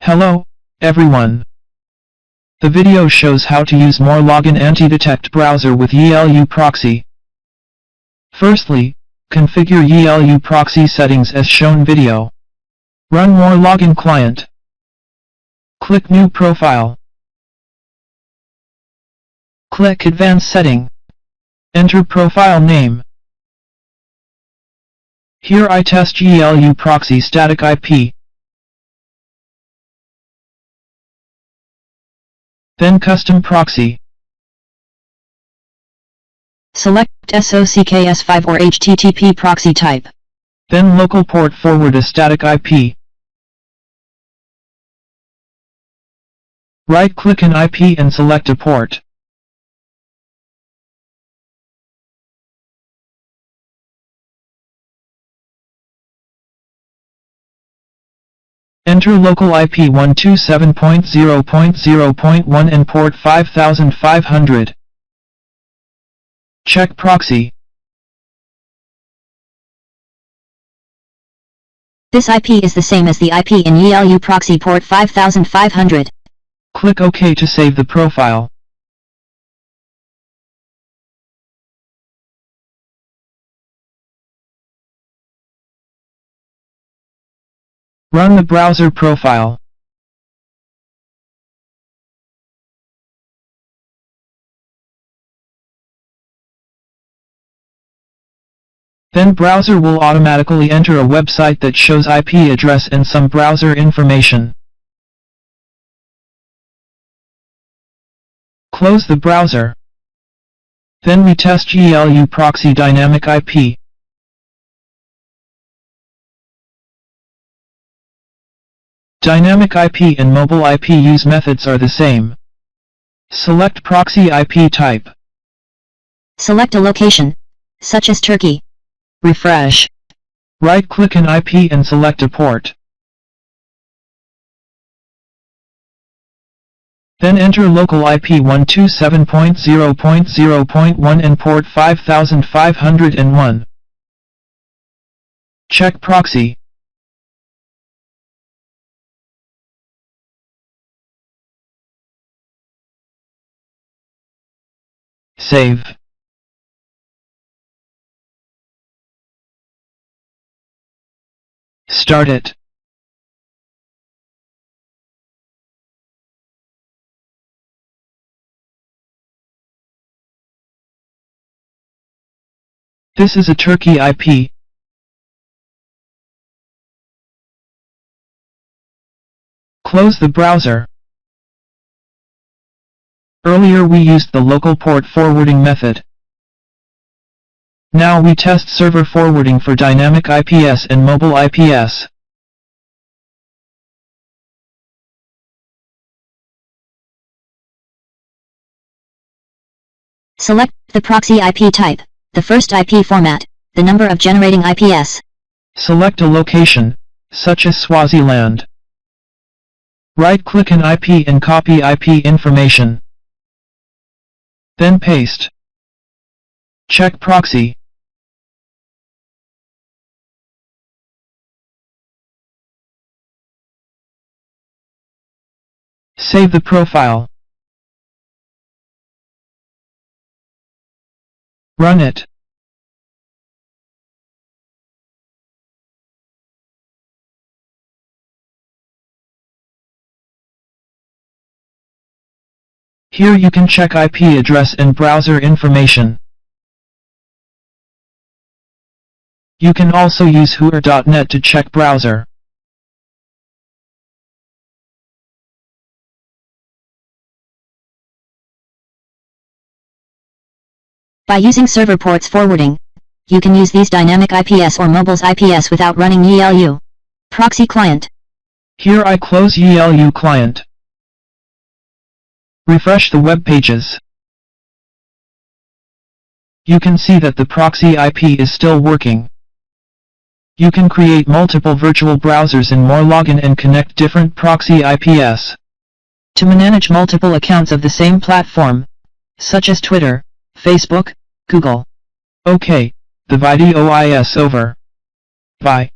Hello, everyone. The video shows how to use MoreLogin antidetect browser with YiLu Proxy. Firstly, configure YiLu Proxy settings as shown video. Run MoreLogin client. Click New Profile. Click Advanced Setting. Enter profile name. Here I test YiLu Proxy static IP. Then Custom Proxy. Select SOCKS5 or HTTP proxy type. Then Local Port Forward a static IP. Right-click an IP and select a port. Enter local IP 127.0.0.1 and port 5500. Check proxy. This IP is the same as the IP in YiLu Proxy port 5500. Click OK to save the profile. Run the browser profile. Then browser will automatically enter a website that shows IP address and some browser information. Close the browser. Then we test YiLu Proxy dynamic IP. Dynamic IP and mobile IP use methods are the same. Select proxy IP type. Select a location, such as Turkey. Refresh. Right-click an IP and select a port. Then enter local IP 127.0.0.1 and port 5501. Check proxy. Save. Start it. This is a Turkey IP. Close the browser. Earlier we used the local port forwarding method. Now we test server forwarding for dynamic IPS and mobile IPS. Select the proxy IP type, the first IP format, the number of generating IPS. Select a location, such as Swaziland. Right-click an IP and copy IP information. Then paste. Check proxy. Save the profile. Run it. Here you can check IP address and browser information. You can also use hooter.net to check browser. By using server ports forwarding, you can use these dynamic IPS or mobile's IPS without running YiLu Proxy client. Here I close YiLu client. Refresh the web pages. You can see that the proxy IP is still working. You can create multiple virtual browsers in MoreLogin and connect different proxy IPS to manage multiple accounts of the same platform, such as Twitter, Facebook, Google. Okay, the video is over. Bye.